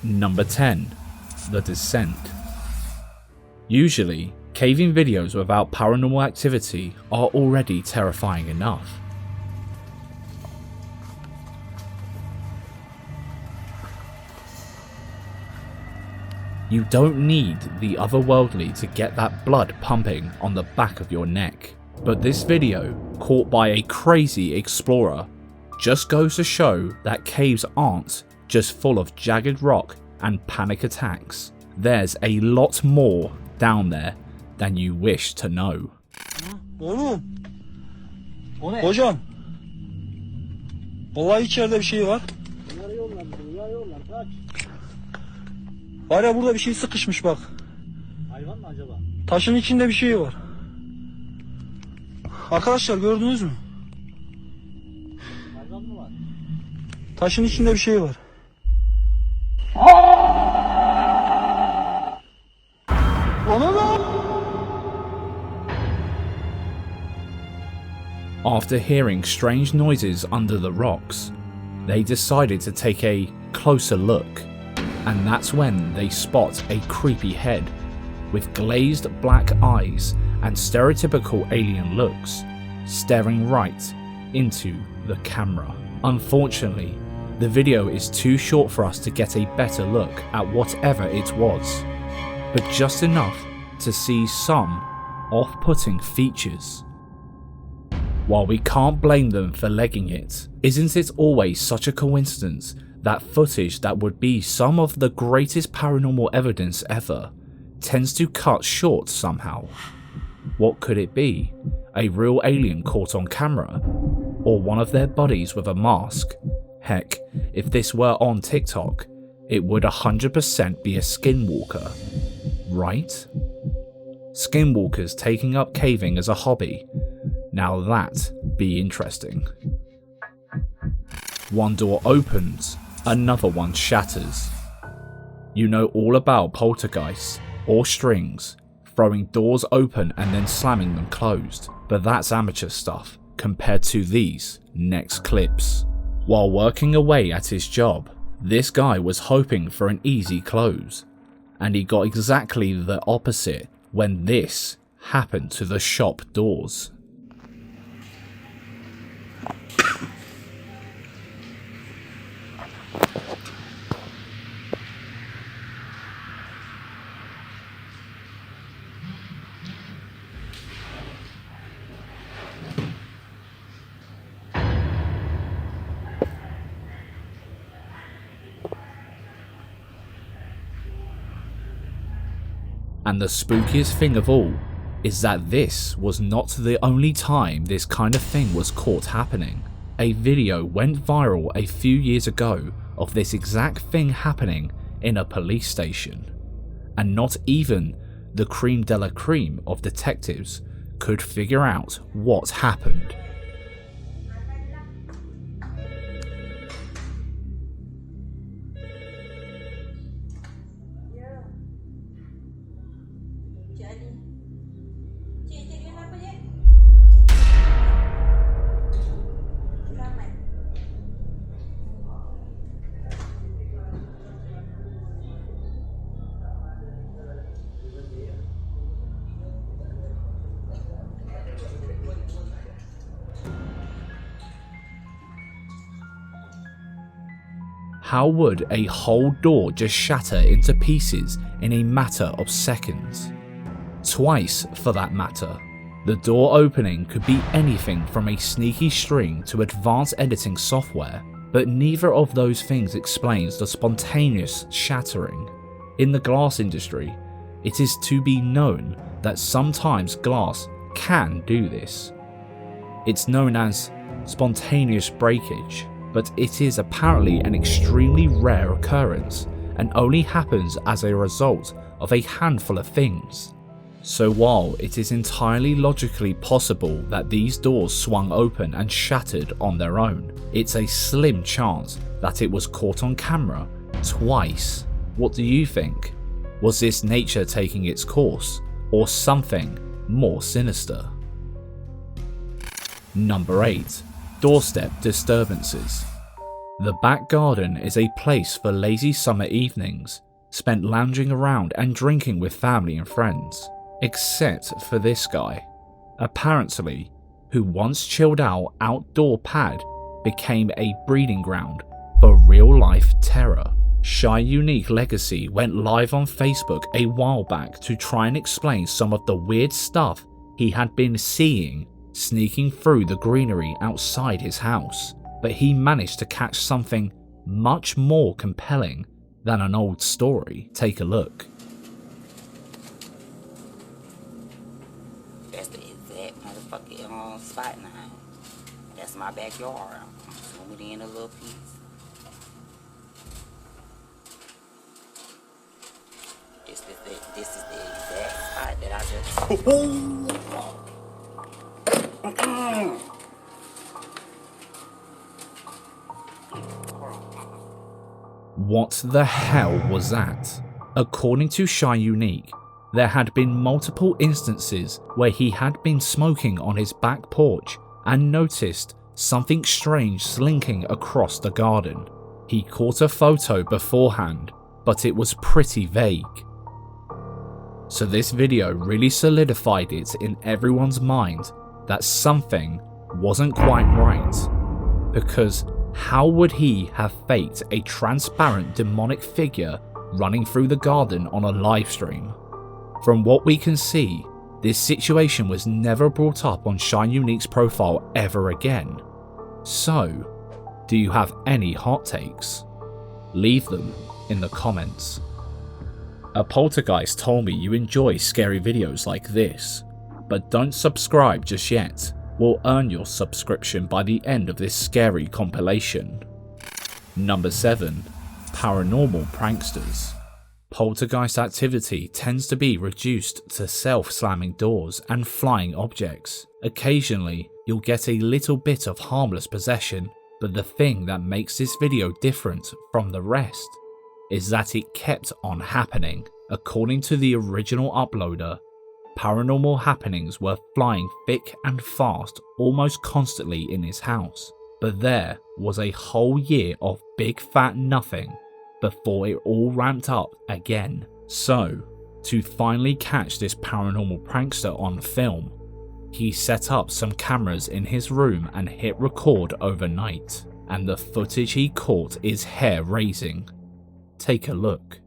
Number 10. The Descent. Usually, caving videos without paranormal activity are already terrifying enough. You don't need the otherworldly to get that blood pumping on the back of your neck. But this video, caught by a crazy explorer, just goes to show that caves aren't just full of jagged rock and panic attacks. There's a lot more down there than you wish to know. Oğlum. O ne? Hocam. Vallahi içeride bir şey var. Var ya, burada bir şey sıkışmış bak. Hayvan mı acaba? Taşın içinde bir şey var. Arkadaşlar gördünüz mü? Hayvan mı var? Taşın içinde bir şey var. After hearing strange noises under the rocks, they decided to take a closer look, and that's when they spot a creepy head with glazed black eyes and stereotypical alien looks staring right into the camera. Unfortunately, the video is too short for us to get a better look at whatever it was, but just enough to see some off-putting features. While we can't blame them for legging it, isn't it always such a coincidence that footage that would be some of the greatest paranormal evidence ever tends to cut short somehow? What could it be? A real alien caught on camera? Or one of their buddies with a mask? Heck, if this were on TikTok, it would 100% be a skinwalker, right? Skinwalkers taking up caving as a hobby. Now that'd be interesting. One door opens, another one shatters. You know all about poltergeists or strings, throwing doors open and then slamming them closed, but that's amateur stuff compared to these next clips. While working away at his job, this guy was hoping for an easy close, and he got exactly the opposite when this happened to the shop doors. And the spookiest thing of all is that this was not the only time this kind of thing was caught happening. A video went viral a few years ago of this exact thing happening in a police station, and not even the creme de la creme of detectives could figure out what happened. How would a whole door just shatter into pieces in a matter of seconds? Twice, for that matter. The door opening could be anything from a sneaky string to advanced editing software, but neither of those things explains the spontaneous shattering. In the glass industry, it is to be known that sometimes glass can do this. It's known as spontaneous breakage, but it is apparently an extremely rare occurrence and only happens as a result of a handful of things. So while it is entirely logically possible that these doors swung open and shattered on their own, it's a slim chance that it was caught on camera twice. What do you think? Was this nature taking its course, or something more sinister? Number 8. Doorstep disturbances. The back garden is a place for lazy summer evenings, spent lounging around and drinking with family and friends, except for this guy, apparently, who once chilled out outdoor pad became a breeding ground for real-life terror. Shy Unique Legacy went live on Facebook a while back to try and explain some of the weird stuff he had been seeing sneaking through the greenery outside his house, but he managed to catch something much more compelling than an old story. Take a look. That's the exact motherfucking spot now. That's my backyard. I'm zooming in a little piece. This is the exact spot that I just. What the hell was that? According to Shy Unique, there had been multiple instances where he had been smoking on his back porch and noticed something strange slinking across the garden. He caught a photo beforehand, but it was pretty vague. So this video really solidified it in everyone's mind that something wasn't quite right, because how would he have faked a transparent demonic figure running through the garden on a live stream? From what we can see, this situation was never brought up on Shy Unique's profile ever again. So, do you have any hot takes? Leave them in the comments. A poltergeist told me you enjoy scary videos like this, but don't subscribe just yet. We'll earn your subscription by the end of this scary compilation. Number 7. Paranormal pranksters. Poltergeist activity tends to be reduced to self-slamming doors and flying objects. Occasionally, you'll get a little bit of harmless possession, but the thing that makes this video different from the rest is that it kept on happening. According to the original uploader, paranormal happenings were flying thick and fast almost constantly in his house, but there was a whole year of big fat nothing before it all ramped up again. So, to finally catch this paranormal prankster on film, he set up some cameras in his room and hit record overnight, and the footage he caught is hair-raising. Take a look.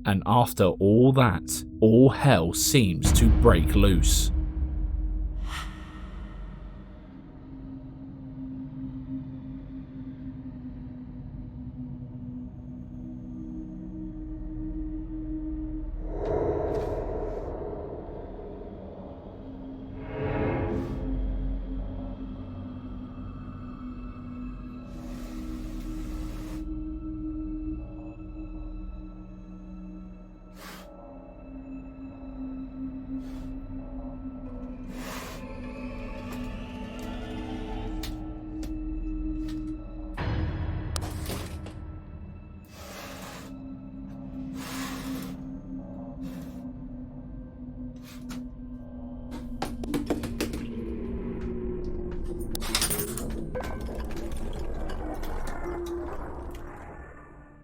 And after all that, all hell seems to break loose.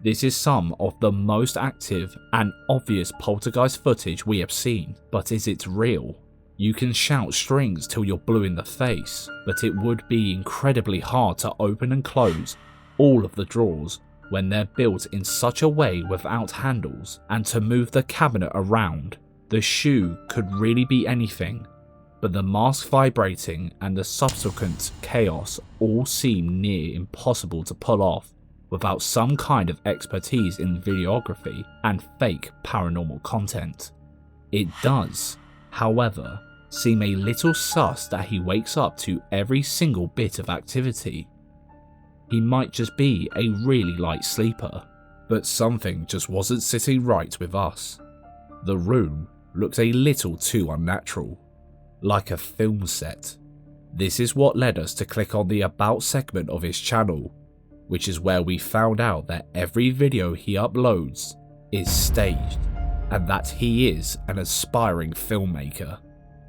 This is some of the most active and obvious poltergeist footage we have seen, but is it real? You can shout strings till you're blue in the face, but it would be incredibly hard to open and close all of the drawers when they're built in such a way without handles, and to move the cabinet around. The shoe could really be anything, but the mask vibrating and the subsequent chaos all seem near impossible to pull off without some kind of expertise in videography and fake paranormal content. It does, however, seem a little sus that he wakes up to every single bit of activity. He might just be a really light sleeper, but something just wasn't sitting right with us. The room looked a little too unnatural, like a film set. This is what led us to click on the About segment of his channel, which is where we found out that every video he uploads is staged, and that he is an aspiring filmmaker.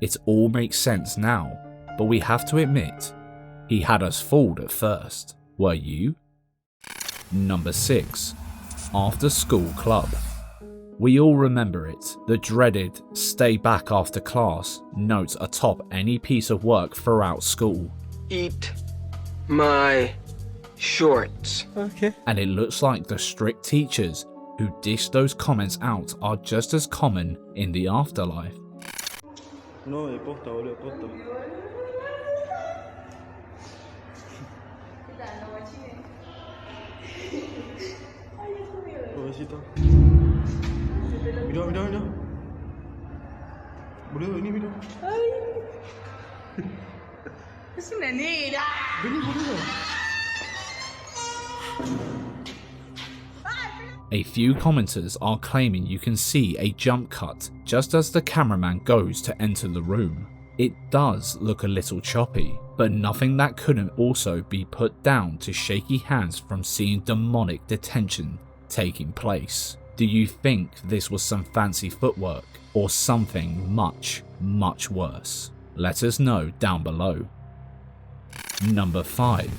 It all makes sense now, but we have to admit, he had us fooled at first. Were you? Number 6. After School Club. We all remember it, the dreaded stay back after class note atop any piece of work throughout school. Eat my shorts. Okay. And it looks like the strict teachers who dish those comments out are just as common in the afterlife. No, posta, boludo, posta. Pobrecito. Mira, mira, mira. Boludo, vení, mira. Es una negra. Vení, boludo. A few commenters are claiming you can see a jump cut just as the cameraman goes to enter the room. It does look a little choppy, but nothing that couldn't also be put down to shaky hands from seeing demonic detention taking place. Do you think this was some fancy footwork or something much, much worse? Let us know down below. Number 5.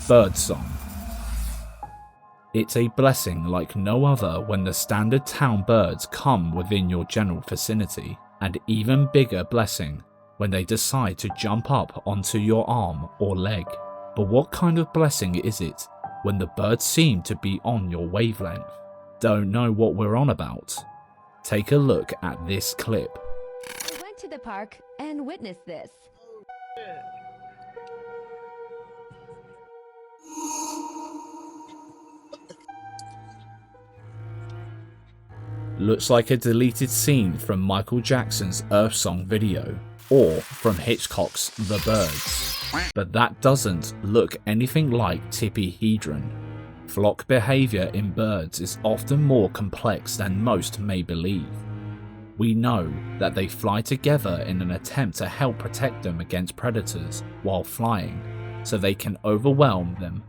Birdsong. It's a blessing like no other when the standard town birds come within your general vicinity, and even bigger blessing when they decide to jump up onto your arm or leg. But what kind of blessing is it when the birds seem to be on your wavelength? Don't know what we're on about? Take a look at this clip. I went to the park and witnessed this. Looks like a deleted scene from Michael Jackson's Earth Song video, or from Hitchcock's The Birds. But that doesn't look anything like Tippyhedron. Flock behaviour in birds is often more complex than most may believe. We know that they fly together in an attempt to help protect them against predators while flying, so they can overwhelm them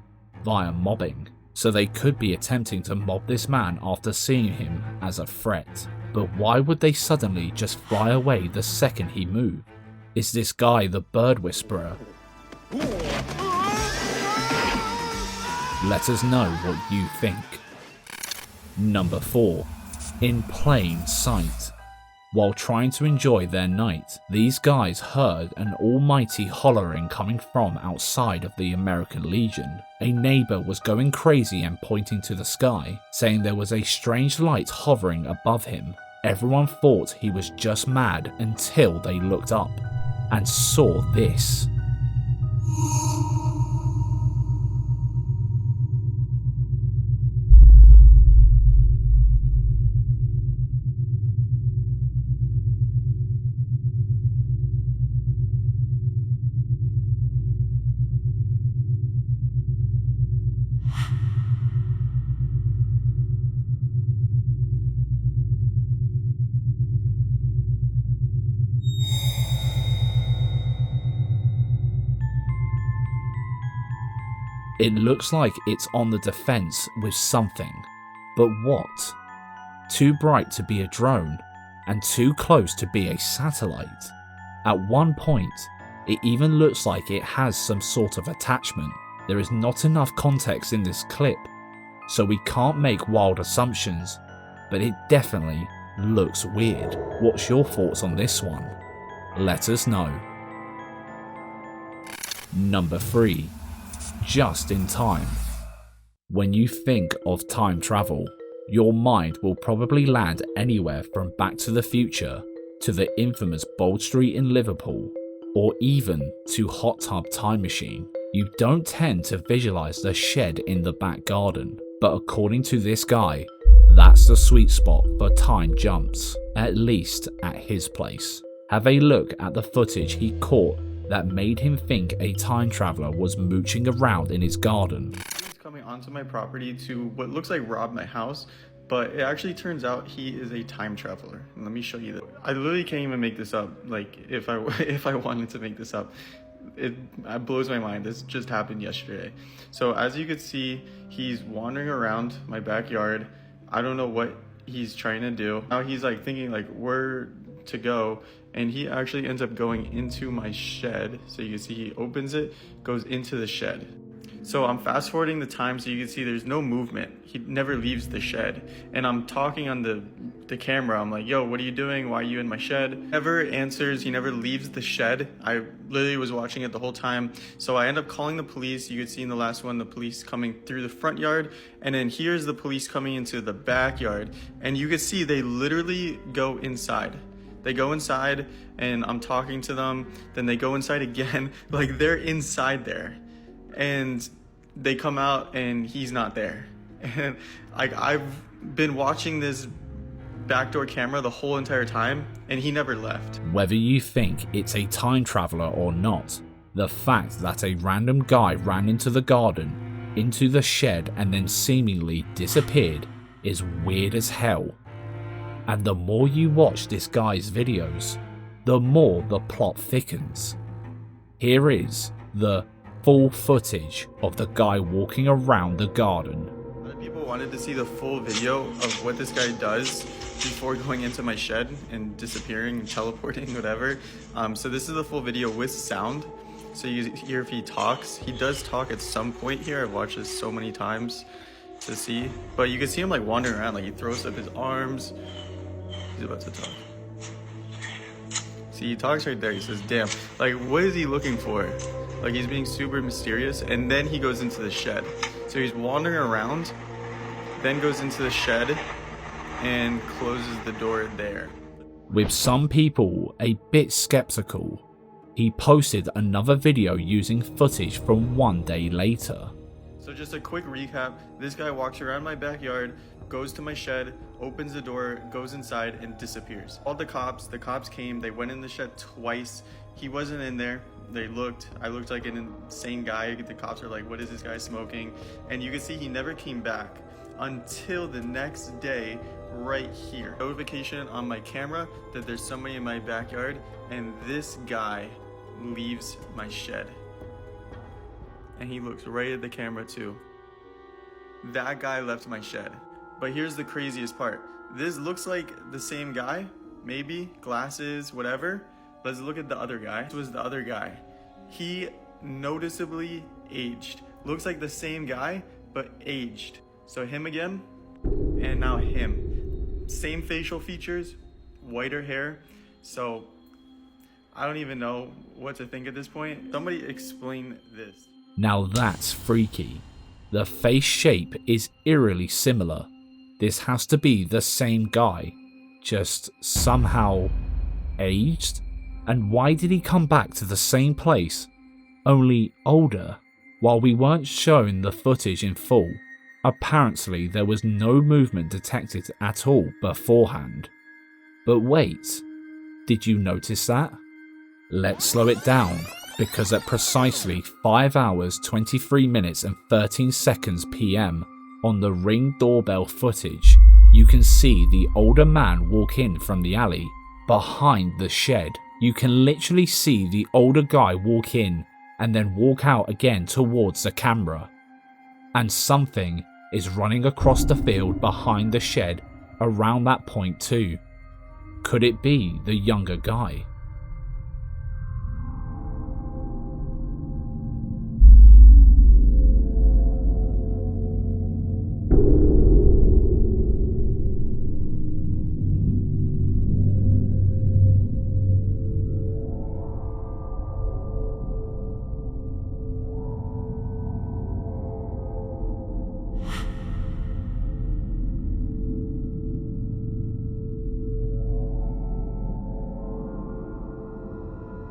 via mobbing. So they could be attempting to mob this man after seeing him as a threat. But why would they suddenly just fly away the second he moved? Is this guy the bird whisperer? Let us know what you think. Number 4. In plain sight. While trying to enjoy their night, these guys heard an almighty hollering coming from outside of the American Legion. A neighbor was going crazy and pointing to the sky, saying there was a strange light hovering above him. Everyone thought he was just mad until they looked up and saw this. It looks like it's on the defense with something, but what? Too bright to be a drone, and too close to be a satellite. At one point, it even looks like it has some sort of attachment. There is not enough context in this clip, so we can't make wild assumptions, but it definitely looks weird. What's your thoughts on this one? Let us know. Number 3. Just in time. When you think of time travel, your mind will probably land anywhere from Back to the Future to the infamous Bold Street in Liverpool, or even to Hot Tub Time Machine. You don't tend to visualize the shed in the back garden, but according to this guy, that's the sweet spot for time jumps, at least at his place. Have a look at the footage he caught that made him think a time traveler was mooching around in his garden. He's coming onto my property to what looks like rob my house, but it actually turns out he is a time traveler. And let me show you that. I literally can't even make this up. Like if I wanted to make this up, it blows my mind. This just happened yesterday. So as you can see, he's wandering around my backyard. I don't know what he's trying to do. Now he's like thinking like where to go, and he actually ends up going into my shed. So you can see he opens it, goes into the shed. So I'm fast forwarding the time so you can see there's no movement. He never leaves the shed. And I'm talking on the camera. I'm like, yo, what are you doing? Why are you in my shed? Never answers. He never leaves the shed. I literally was watching it the whole time. So I end up calling the police. You could see in the last one, the police coming through the front yard. And then here's the police coming into the backyard. And you can see they literally go inside. They go inside and I'm talking to them. Then they go inside again. Like they're inside there. And they come out and he's not there. And I've been watching this backdoor camera the whole entire time and he never left. Whether you think it's a time traveler or not, the fact that a random guy ran into the garden, into the shed and then seemingly disappeared is weird as hell. And the more you watch this guy's videos, the more the plot thickens. Here is the full footage of the guy walking around the garden. Other people wanted to see the full video of what this guy does before going into my shed and disappearing, teleporting, whatever. So this is the full video with sound. So you hear if he talks. He does talk at some point here. I've watched this so many times to see. But you can see him like wandering around, like he throws up his arms. He's about to talk. See, he talks right there. He says, damn, like what is he looking for? Like he's being super mysterious, and then he goes into the shed. So he's wandering around, then goes into the shed and closes the door there. With some people a bit skeptical, he posted another video using footage from one day later. So just a quick recap, this guy walks around my backyard, goes to my shed, opens the door, goes inside and disappears. Called the cops came, they went in the shed twice. He wasn't in there. I looked like an insane guy. The cops are like, what is this guy smoking? And you can see he never came back until the next day right here. Notification on my camera that there's somebody in my backyard, and this guy leaves my shed. And he looks right at the camera too. That guy left my shed. But here's the craziest part. This looks like the same guy, maybe, glasses, whatever. Let's look at the other guy. This was the other guy. He noticeably aged. Looks like the same guy, but aged. So him again, and now him. Same facial features, whiter hair. So I don't even know what to think at this point. Somebody explain this. Now that's freaky. The face shape is eerily similar. This has to be the same guy, just somehow aged? And why did he come back to the same place, only older? While we weren't shown the footage in full, apparently there was no movement detected at all beforehand. But wait, did you notice that? Let's slow it down, because at precisely 5 hours 23 minutes and 13 seconds PM on the Ring doorbell footage, you can see the older man walk in from the alley behind the shed. You can literally see the older guy walk in and then walk out again towards the camera. And something is running across the field behind the shed around that point too. Could it be the younger guy?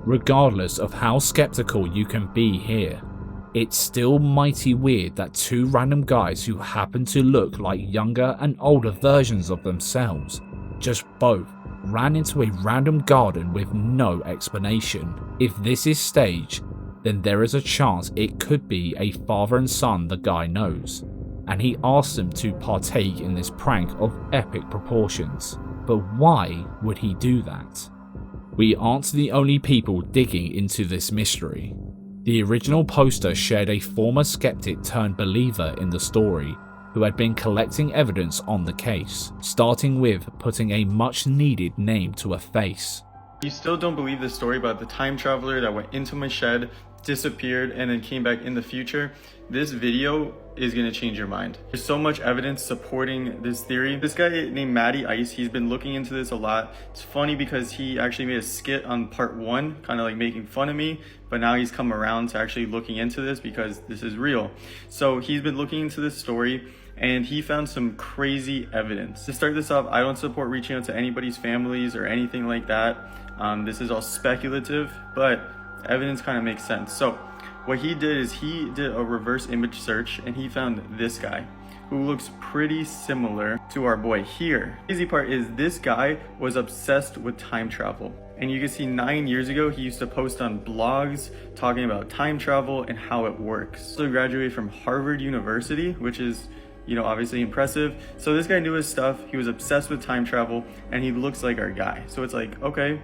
Regardless of how skeptical you can be here, it's still mighty weird that two random guys who happen to look like younger and older versions of themselves just both ran into a random garden with no explanation. If this is staged, then there is a chance it could be a father and son the guy knows, and he asks them to partake in this prank of epic proportions. But why would he do that? We aren't the only people digging into this mystery. The original poster shared a former skeptic turned believer in the story who had been collecting evidence on the case, starting with putting a much needed name to a face. You still don't believe the story about the time traveler that went into my shed, disappeared, and then came back in the future? This video is going to change your mind. There's so much evidence supporting this theory. This guy named Matty Ice, he's been looking into this a lot. It's funny because he actually made a skit on part 1, kind of like making fun of me, but now he's come around to actually looking into this because this is real. So he's been looking into this story and he found some crazy evidence. To start this off, I don't support reaching out to anybody's families or anything like that. This is all speculative, but evidence kind of makes sense. So what he did is he did a reverse image search and he found this guy who looks pretty similar to our boy here. The crazy part is this guy was obsessed with time travel. And you can see 9 years ago, he used to post on blogs talking about time travel and how it works. So he graduated from Harvard University, which is, obviously impressive. So this guy knew his stuff. He was obsessed with time travel and he looks like our guy. So it's like, okay,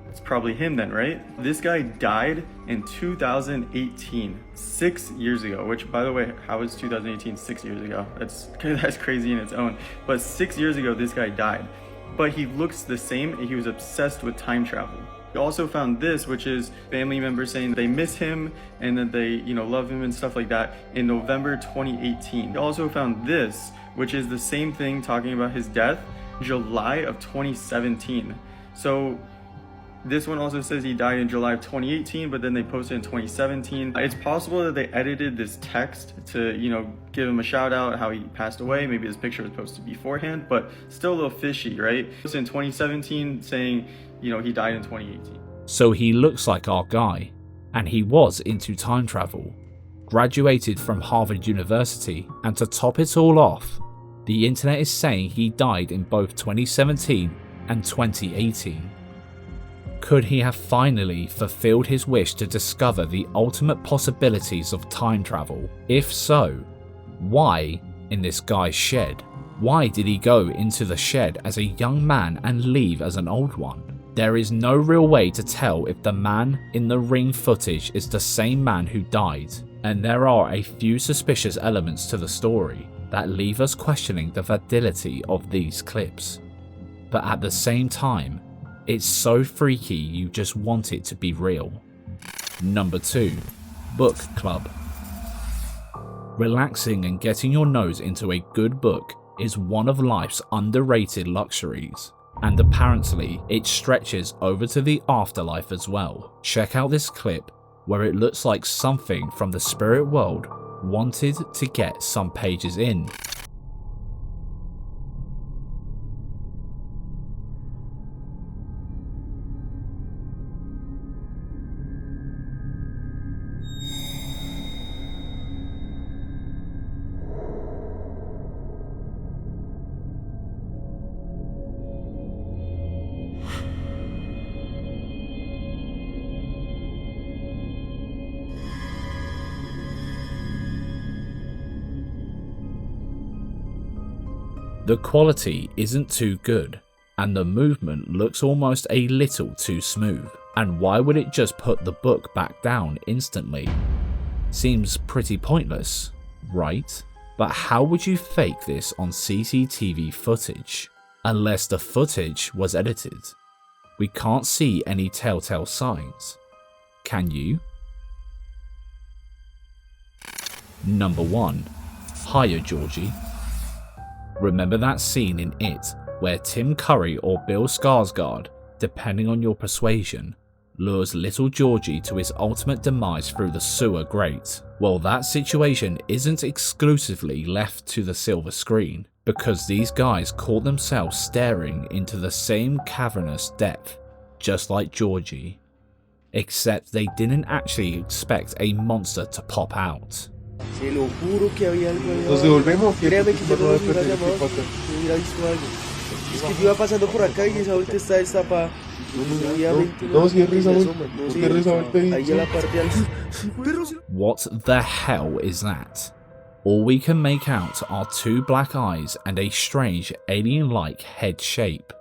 it's probably him then, right? This guy died in 2018, 6 years ago, which by the way, how is 2018 6 years ago? That's crazy in its own. But 6 years ago, this guy died. But he looks the same and he was obsessed with time travel. We also found this, which is family members saying they miss him and that they, love him and stuff like that in November 2018. We also found this, which is the same thing talking about his death, July of 2017. So this one also says he died in July of 2018, but then they posted in 2017. It's possible that they edited this text to, give him a shout out, how he passed away. Maybe this picture was posted beforehand, but still a little fishy, right? It's in 2017 saying, he died in 2018. So he looks like our guy, and he was into time travel. Graduated from Harvard University, and to top it all off, the internet is saying he died in both 2017 and 2018. Could he have finally fulfilled his wish to discover the ultimate possibilities of time travel? If so, why in this guy's shed? Why did he go into the shed as a young man and leave as an old one? There is no real way to tell if the man in the ring footage is the same man who died, and there are a few suspicious elements to the story that leave us questioning the validity of these clips. But at the same time, it's so freaky you just want it to be real. Number 2. Book Club. Relaxing and getting your nose into a good book is one of life's underrated luxuries, and apparently it stretches over to the afterlife as well. Check out this clip where it looks like something from the spirit world wanted to get some pages in. The quality isn't too good, and the movement looks almost a little too smooth. And why would it just put the book back down instantly? Seems pretty pointless, right? But how would you fake this on CCTV footage? Unless the footage was edited. We can't see any telltale signs. Can you? Number 1. Hiya, Georgie. Remember that scene in It where Tim Curry or Bill Skarsgård, depending on your persuasion, lures little Georgie to his ultimate demise through the sewer grate? Well, that situation isn't exclusively left to the silver screen, because these guys caught themselves staring into the same cavernous depth, just like Georgie. except they didn't actually expect a monster to pop out. Se lo juro que había algo ahí. Nos devolvemos. Créame que yo no los hubiera ¿Qué llamado pasa? si hubiera visto algo. Es que yo iba pasando por acá y esa vuelta está destapada. Obviamente No, si es risa, se güey. asoma. No Es sé, que risa, vuelta ahí y... en la parte de al... What the hell is that? All we can make out are two black eyes and a strange alien-like head shape.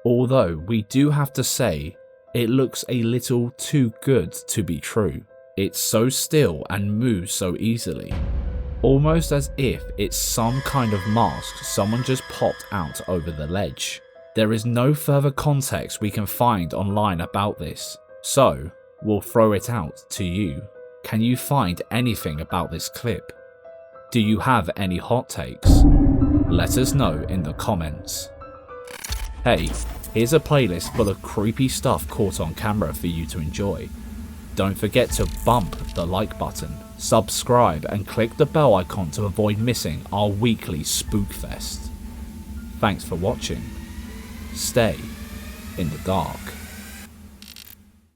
Although we do have to say, it looks a little too good to be true. It's so still and moves so easily. Almost as if it's some kind of mask someone just popped out over the ledge. There is no further context we can find online about this, so we'll throw it out to you. Can you find anything about this clip? Do you have any hot takes? Let us know in the comments. Hey, here's a playlist full of creepy stuff caught on camera for you to enjoy. Don't forget to bump the like button, subscribe and click the bell icon to avoid missing our weekly Spookfest. Thanks for watching. Stay in the dark.